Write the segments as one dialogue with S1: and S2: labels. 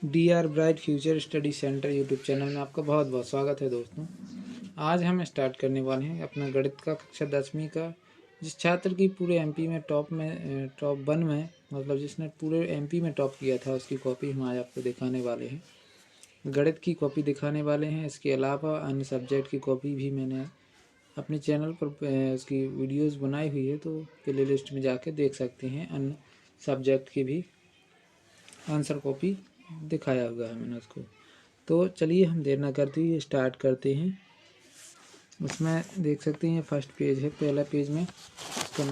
S1: DR bright future study centre YouTube channel में आपका बहुत बहुत स्वागत है दोस्तों। आज हम स्टार्ट करने वाले हैं अपना गणित का कक्षा 10वीं का, जिस छात्र की पूरे एमपी में टॉप 1 में मतलब जिसने पूरे एमपी में टॉप किया था उसकी कॉपी हम आज आपको दिखाने वाले हैं। गणित की कॉपी दिखाने वाले हैं। इसके अलावा अन्य सब्जेक्ट की कॉपी भी मैंने अपने चैनल पर उसकी वीडियोज़ बनाई हुई है, तो प्ले लिस्ट में जाके देख सकते हैं। अन्य सब्जेक्ट की भी आंसर कॉपी दिखाया हुआ है मैंने उसको। तो चलिए हम देर न करते हुए स्टार्ट करते हैं। उसमें देख सकते हैं फर्स्ट पेज है। पहला पेज में उसका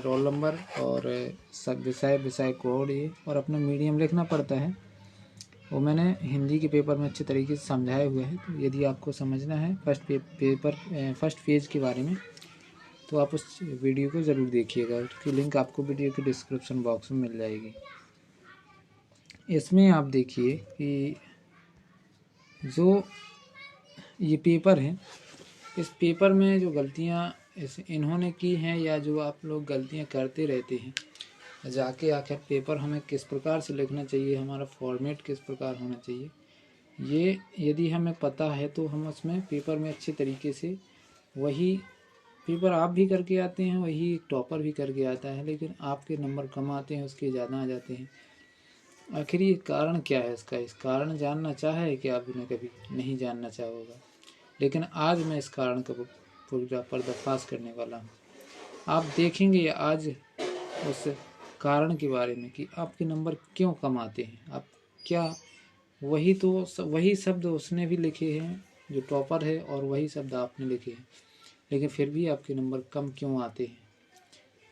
S1: रोल नंबर और सब विषय कोड ये और अपना मीडियम लिखना पड़ता है। वो मैंने हिंदी के पेपर में अच्छे तरीके से समझाए हुए हैं। तो यदि आपको समझना है फर्स्ट पेज के बारे में तो आप उस वीडियो को ज़रूर देखिएगा। उसकी लिंक आपको वीडियो के डिस्क्रिप्शन बॉक्स में मिल जाएगी। इसमें आप देखिए कि जो ये पेपर है, इस पेपर में जो गलतियाँ इन्होंने की हैं या जो आप लोग गलतियाँ करते रहते हैं, जाके आखिर पेपर हमें किस प्रकार से लिखना चाहिए, हमारा फॉर्मेट किस प्रकार होना चाहिए, ये यदि हमें पता है तो हम उसमें पेपर में अच्छे तरीके से वही पेपर आप भी करके आते हैं, वही एक टॉपर भी करके आता है, लेकिन आपके नंबर कम आते हैं, उसके ज़्यादा आ जाते हैं। आखिर ये कारण क्या है इसका? इस कारण जानना चाहा है कि आपने कभी नहीं जानना चाहा होगा, लेकिन आज मैं इस कारण का पूरा पर्दाफाश करने वाला हूँ। आप देखेंगे आज उस कारण के बारे में कि आपके नंबर क्यों कम आते हैं। आप क्या वही शब्द उसने भी लिखे हैं जो टॉपर है और वही शब्द आपने लिखे हैं, लेकिन फिर भी आपके नंबर कम क्यों आते हैं।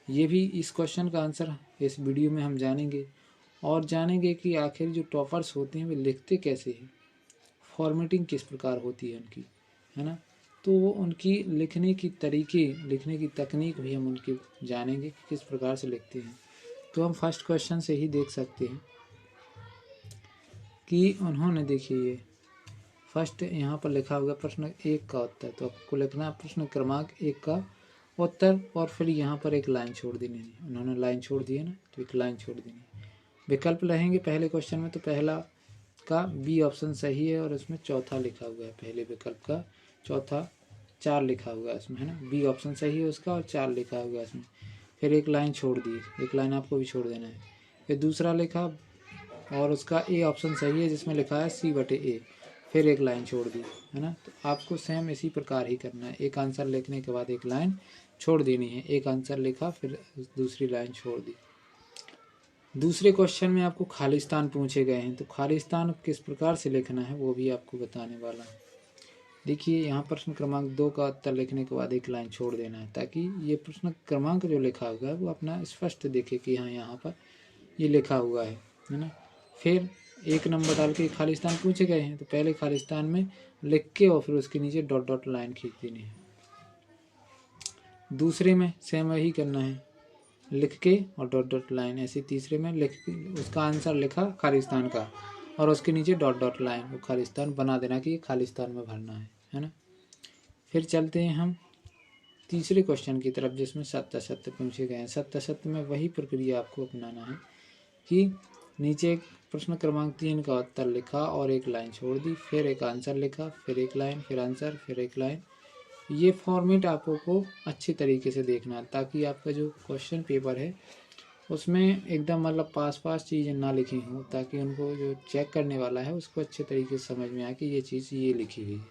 S1: ये भी इस क्वेश्चन का आंसर इस वीडियो में हम जानेंगे और जानेंगे कि आखिर जो टॉपर्स होते हैं वे लिखते कैसे हैं, फॉर्मेटिंग किस प्रकार होती है उनकी, है ना। तो वो उनकी लिखने की तकनीक भी हम उनकी जानेंगे कि किस प्रकार से लिखते हैं। तो हम फर्स्ट क्वेश्चन से ही देख सकते हैं कि उन्होंने देखिए ये फर्स्ट यहाँ पर लिखा हुआ प्रश्न 1 का उत्तर। तो आपको लिखना है प्रश्न क्रमांक 1 का उत्तर और फिर यहाँ पर एक लाइन छोड़ देनी है। उन्होंने लाइन छोड़ दी है ना, तो एक लाइन छोड़ देनी है। विकल्प रहेंगे पहले क्वेश्चन में, तो पहला का बी ऑप्शन सही है और इसमें चौथा लिखा हुआ है। पहले विकल्प का चौथा 4 लिखा हुआ है इसमें, है ना। बी ऑप्शन सही है उसका और 4 लिखा हुआ है इसमें। फिर एक लाइन छोड़ दी, एक लाइन आपको भी छोड़ देना है। फिर दूसरा लिखा और उसका ए ऑप्शन सही है जिसमें लिखा है C/A, फिर एक लाइन छोड़ दी, है ना। तो आपको सेम इसी प्रकार ही करना है। एक आंसर लिखने के बाद एक लाइन छोड़ देनी है। एक आंसर लिखा फिर दूसरी लाइन छोड़ दी। दूसरे क्वेश्चन में आपको खालिस्तान पूछे गए हैं, तो खालिस्तान किस प्रकार से लिखना है वो भी आपको बताने वाला हूँ। देखिए यहाँ प्रश्न क्रमांक 2 का उत्तर लिखने के बाद एक लाइन छोड़ देना है, ताकि ये प्रश्न क्रमांक जो लिखा हुआ है वो अपना स्पष्ट देखे कि हाँ यहाँ पर ये लिखा हुआ है ना। फिर 1 नंबर डाल के खालिस्तान पूछे गए हैं, तो पहले खालिस्तान में लिख के और फिर उसके नीचे डॉट डॉट लाइन खींच देनी है। दूसरे में सेम वही करना है, लिख के और डॉट डॉट लाइन। ऐसे तीसरे में लिख उसका आंसर लिखा खालिस्तान का और उसके नीचे डॉट डॉट लाइन, वो खालिस्तान बना देना कि ये खालिस्तान में भरना है ना। फिर चलते हैं हम तीसरे क्वेश्चन की तरफ जिसमें सत्य सत्य पूछे गए हैं। सत्य सत्य में वही प्रक्रिया आपको अपनाना है कि नीचे प्रश्न क्रमांक 3 का उत्तर लिखा और एक लाइन छोड़ दी, फिर एक आंसर लिखा, फिर एक लाइन, फिर आंसर, फिर एक लाइन। ये फॉर्मेट आपको अच्छे तरीके से देखना है, ताकि आपका जो क्वेश्चन पेपर है उसमें एकदम मतलब पास चीज़ें ना लिखी हों, ताकि उनको जो चेक करने वाला है उसको अच्छे तरीके से समझ में आए कि ये चीज़ ये लिखी हुई है।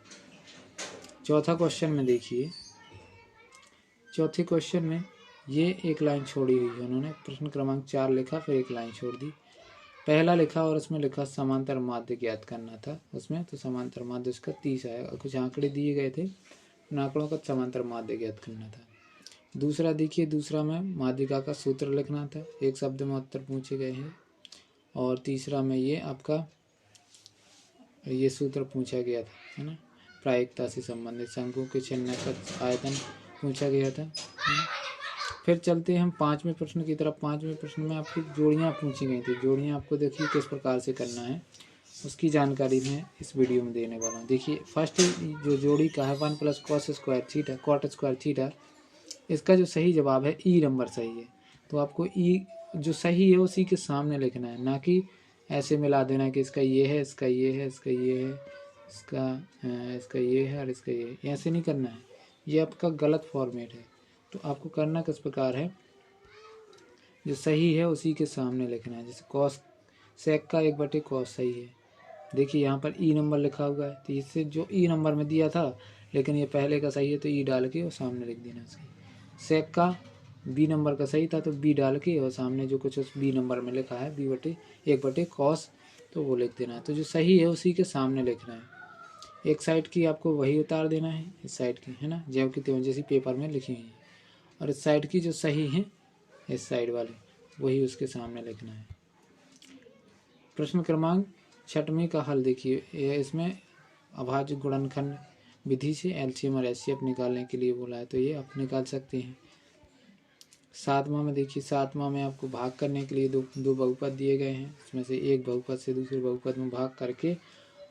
S1: चौथा क्वेश्चन में देखिए, चौथे क्वेश्चन में ये एक लाइन छोड़ी हुई है उन्होंने। प्रश्न क्रमांक 4 लिखा फिर एक लाइन छोड़ दी। पहला लिखा और उसमें लिखा समांतर माध्य ज्ञात करना था उसमें, तो समांतर माध्य उसका 30 आया। कुछ आंकड़े दिए गए थे, आंकड़ों का समांतर माध्य ज्ञात करना था। दूसरा देखिए, दूसरा में माध्यिका का सूत्र लिखना था, एक शब्द में उत्तर पूछे गए हैं। और तीसरा में ये आपका ये सूत्र पूछा गया था, है ना, प्रायिकता से संबंधित शंकु के छिलने का आयतन पूछा गया था। फिर चलते हैं हम 5वें प्रश्न की तरफ। 5वें प्रश्न में आपकी जोड़ियाँ पूछी गई थी। जोड़ियाँ आपको देखिए किस प्रकार से करना है उसकी जानकारी मैं इस वीडियो में देने वाला हूँ। देखिए फर्स्ट जो जोड़ी का है 1 + cos² θ, इसका जो सही जवाब है ई नंबर सही है। तो आपको ई जो सही है उसी के सामने लिखना है, ना कि ऐसे मिला देना कि इसका ये है, इसका ये है, इसका ये है, इसका ये है और इसका ये है। ऐसे नहीं करना है, ये आपका गलत फॉर्मेट है। तो आपको करना किस प्रकार है, जो सही है उसी के सामने लिखना है। जैसे कॉस सेक का 1/cos सही है, देखिए यहाँ पर ई नंबर लिखा हुआ है, तो इससे जो ई नंबर में दिया था लेकिन ये पहले का सही है तो ई डाल के और सामने लिख देना उसकी। सेक का बी नंबर का सही था तो बी डाल के और सामने जो कुछ उस बी नंबर में लिखा है B/1/cos तो वो लिख देना है। तो जो सही है उसी के सामने लिखना है। एक साइड की आपको वही उतार देना है, इस साइड की है ना, जैव की त्यों जैसी पेपर में लिखी हुई है, और इस साइड की जो सही है इस साइड वाले वही उसके सामने लिखना है। प्रश्न क्रमांक 6 का हल देखिए, ये इसमें अभाज्य गुणनखंड विधि से एलसीएम और एचसीएफ निकालने के लिए बोला है, तो ये आप निकाल सकते हैं। 7वां में देखिए, 7वां में आपको भाग करने के लिए दो बहुपद दिए गए हैं, इसमें से एक बहुपद से दूसरे बहुपद में भाग करके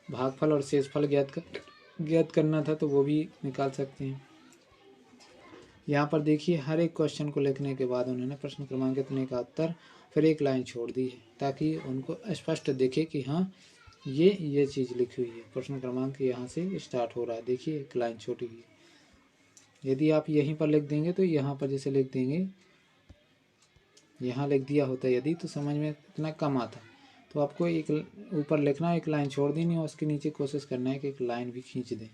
S1: भागफल और शेषफल ज्ञात करना था, तो वो भी निकाल सकते हैं। यहाँ पर देखिए हर एक क्वेश्चन को लिखने के बाद उन्होंने प्रश्न क्रमांक इतने का उत्तर फिर एक लाइन छोड़ दी है, ताकि उनको स्पष्ट दिखे कि हाँ ये चीज़ लिखी हुई है। प्रश्न क्रमांक यहाँ से स्टार्ट हो रहा है, देखिए एक लाइन छोटी हुई है। यदि आप यहीं पर लिख देंगे तो यहाँ पर जैसे लिख देंगे, यहाँ लिख दिया होता यदि तो समझ में इतना कम आता, तो आपको एक ऊपर लिखना, एक लाइन छोड़ देनी और उसके नीचे कोशिश करना है कि एक लाइन भी खींच दें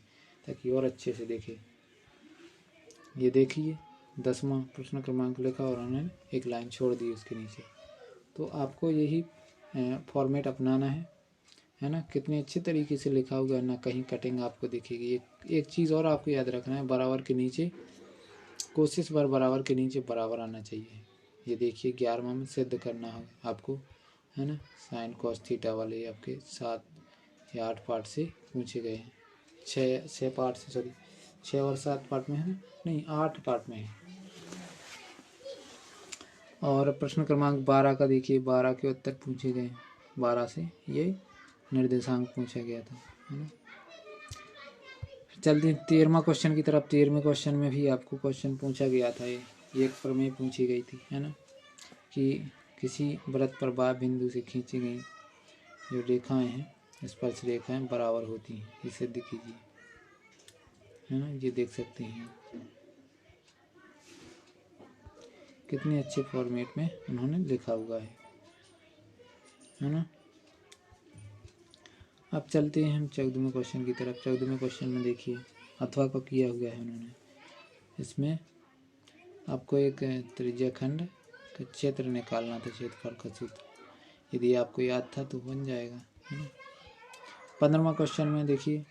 S1: ताकि और अच्छे से देखे। ये देखिए 10वां प्रश्न क्रमांक लिखा और उन्होंने एक लाइन छोड़ दी उसके नीचे। तो आपको यही फॉर्मेट अपनाना है ना। कितने अच्छे तरीके से लिखा हुआ है ना, कहीं कटिंग आपको दिखेगी। एक चीज़ और आपको याद रखना है, बराबर के नीचे कोशिश बराबर के नीचे बराबर आना चाहिए। ये देखिए 11वां में सिद्ध करना है आपको, है ना। साइन कॉस थीटा वाले आपके 7 या 8 पार्ट से पूछे गए हैं, 6 पार्ट से, सॉरी 6 और 7 पार्ट में है ना, नहीं 8 पार्ट में है। और प्रश्न क्रमांक 12 का देखिए, 12 के उत्तर पूछे गए हैं, 12 से ये निर्देशांक पूछा गया था, है ना। चलते 13वां क्वेश्चन की तरफ। 13वें क्वेश्चन में भी आपको क्वेश्चन पूछा गया था, ये एक प्रमेय पूछी गई थी, है ना, कि किसी वृत्त पर बाह्य बिंदु से खींची गई जो रेखाएं हैं, स्पर्श रेखाएं बराबर होती हैं, ये सिद्ध कीजिए, है ना। ये देख सकते हैं कितने अच्छे फॉर्मेट में उन्होंने लिखा हुआ है ना। अब चलते हैं हम 14वें क्वेश्चन की तरफ। 14वें क्वेश्चन में देखिए अथवा को किया हुआ है उन्होंने। इसमें आपको एक त्रिज्या खंड का क्षेत्र निकालना था, क्षेत्रफल का सूत्र। यदि आपको याद था तो बन जाएगा, है ना। 15वां क्वेश्चन में देखिए,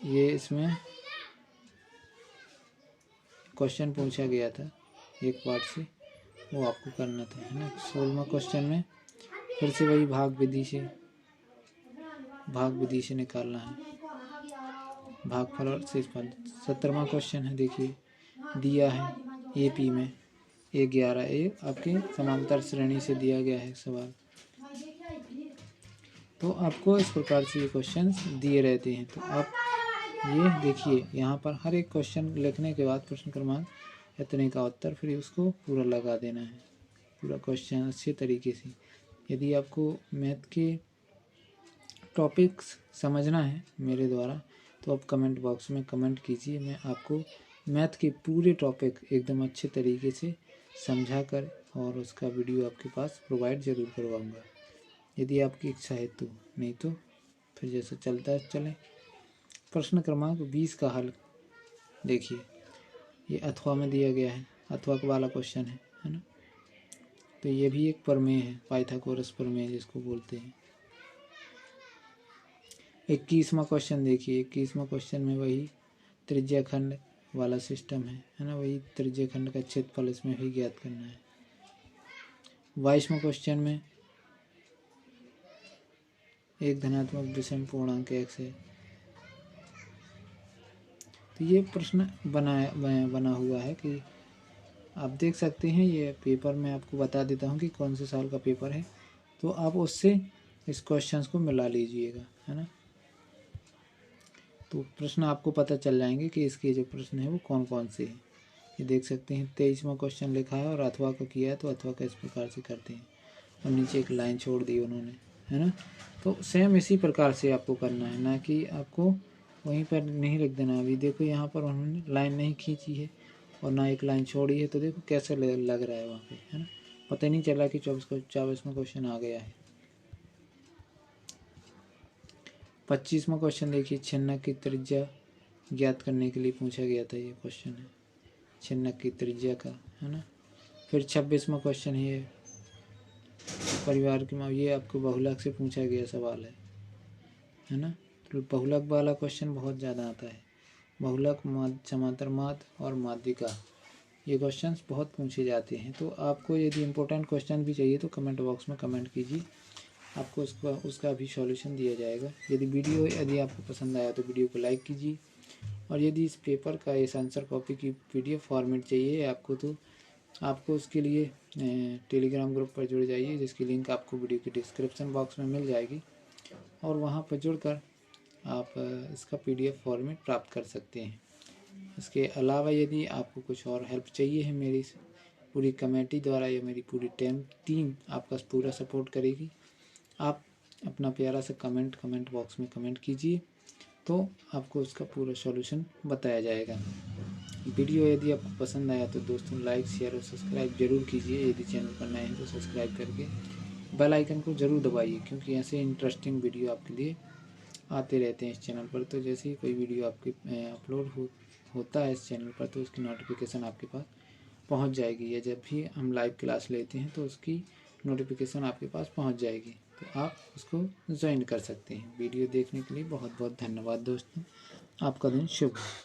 S1: ये इसमें क्वेश्चन पूछा गया था एक पार्ट से, वो आपको करना था, है ना। 16वां क्वेश्चन में फिर से वही भाग विधि से निकालना है, भागफल और शेषफल। 17वां क्वेश्चन है, देखिए दिया है AP में 11 आपके समांतर श्रेणी से दिया गया है सवाल। तो आपको इस प्रकार से ये क्वेश्चन दिए रहते हैं। तो आप ये देखिए यहाँ पर हर एक क्वेश्चन लिखने के बाद प्रश्न क्रमांक इतने का उत्तर फिर उसको पूरा लगा देना है, पूरा क्वेश्चन अच्छे तरीके से। यदि आपको मैथ के टॉपिक्स समझना है मेरे द्वारा तो आप कमेंट बॉक्स में कमेंट कीजिए, मैं आपको मैथ के पूरे टॉपिक एकदम अच्छे तरीके से समझा कर और उसका वीडियो आपके पास प्रोवाइड ज़रूर करवाऊँगा, यदि आपकी इच्छा है तो। नहीं तो फिर जैसा चलता है चलें। प्रश्न क्रमांक 20 का हल देखिए, ये अथवा में दिया गया है, अथवा वाला क्वेश्चन है ना। तो ये भी एक प्रमेय है, पाइथागोरस प्रमेय जिसको बोलते हैं। 21वां क्वेश्चन देखिए, 21वां क्वेश्चन में वही त्रिज्या खंड वाला सिस्टम है ना, वही त्रिज्या खंड का क्षेत्रफल इसमें भी ज्ञात करना है। 22वां क्वेश्चन में एक धनात्मक विषम पूर्णांक x है। तो ये प्रश्न बना हुआ है कि आप देख सकते हैं, ये पेपर में आपको बता देता हूँ कि कौन से साल का पेपर है, तो आप उससे इस क्वेश्चंस को मिला लीजिएगा, है ना। तो प्रश्न आपको पता चल जाएंगे कि इसके जो प्रश्न है वो कौन कौन से हैं। ये देख सकते हैं 23वां क्वेश्चन लिखा है और अथवा को किया है, तो अथवा का इस प्रकार से करते हैं। और नीचे एक लाइन छोड़ दी उन्होंने, है ना। तो सेम इसी प्रकार से आपको करना है, ना कि आपको वहीं पर नहीं रख देना। अभी देखो यहाँ पर उन्होंने लाइन नहीं खींची है और ना एक लाइन छोड़ी है, तो देखो कैसे लग रहा है वहाँ पे, है ना। पता ही नहीं चला कि 24वां क्वेश्चन आ गया है। 25वां क्वेश्चन देखिए, छिन्नक की त्रिज्या ज्ञात करने के लिए पूछा गया था, ये क्वेश्चन है छिन्नक की त्रिज्या का, है ना। फिर 26वां क्वेश्चन है परिवार की माप, ये आपको बहुलक से पूछा गया सवाल है ना। तो बहुलक वाला क्वेश्चन बहुत ज़्यादा आता है। बहुलक, समांतर माध्य और माध्यिका, ये क्वेश्चंस बहुत पूछे जाते हैं। तो आपको यदि इम्पोर्टेंट क्वेश्चन भी चाहिए तो कमेंट बॉक्स में कमेंट कीजिए, आपको उसका भी सॉल्यूशन दिया जाएगा। यदि आपको पसंद आया तो वीडियो को लाइक कीजिए, और यदि इस पेपर का इस आंसर कॉपी की PDF फॉर्मेट चाहिए आपको, तो आपको उसके लिए टेलीग्राम ग्रुप पर जुड़ जाइए, जिसकी लिंक आपको वीडियो के डिस्क्रिप्शन बॉक्स में मिल जाएगी, और वहाँ पर जुड़कर आप इसका PDF फॉर्मेट प्राप्त कर सकते हैं। इसके अलावा यदि आपको कुछ और हेल्प चाहिए है, मेरी पूरी कमेटी द्वारा या मेरी पूरी टीम आपका पूरा सपोर्ट करेगी। आप अपना प्यारा सा कमेंट बॉक्स में कमेंट कीजिए, तो आपको उसका पूरा सॉल्यूशन बताया जाएगा। वीडियो यदि आपको पसंद आया तो दोस्तों लाइक, शेयर और सब्सक्राइब जरूर कीजिए। यदि चैनल पर नए हैं तो सब्सक्राइब करके बेल आइकन को ज़रूर दबाइए, क्योंकि ऐसे इंटरेस्टिंग वीडियो आपके लिए आते रहते हैं इस चैनल पर। तो जैसे ही कोई वीडियो आपके अपलोड होता है इस चैनल पर, तो उसकी नोटिफिकेशन आपके पास पहुंच जाएगी, या जब भी हम लाइव क्लास लेते हैं तो उसकी नोटिफिकेशन आपके पास पहुंच जाएगी, तो आप उसको ज्वाइन कर सकते हैं। वीडियो देखने के लिए बहुत बहुत धन्यवाद दोस्तों, आपका दिन शुभ हो।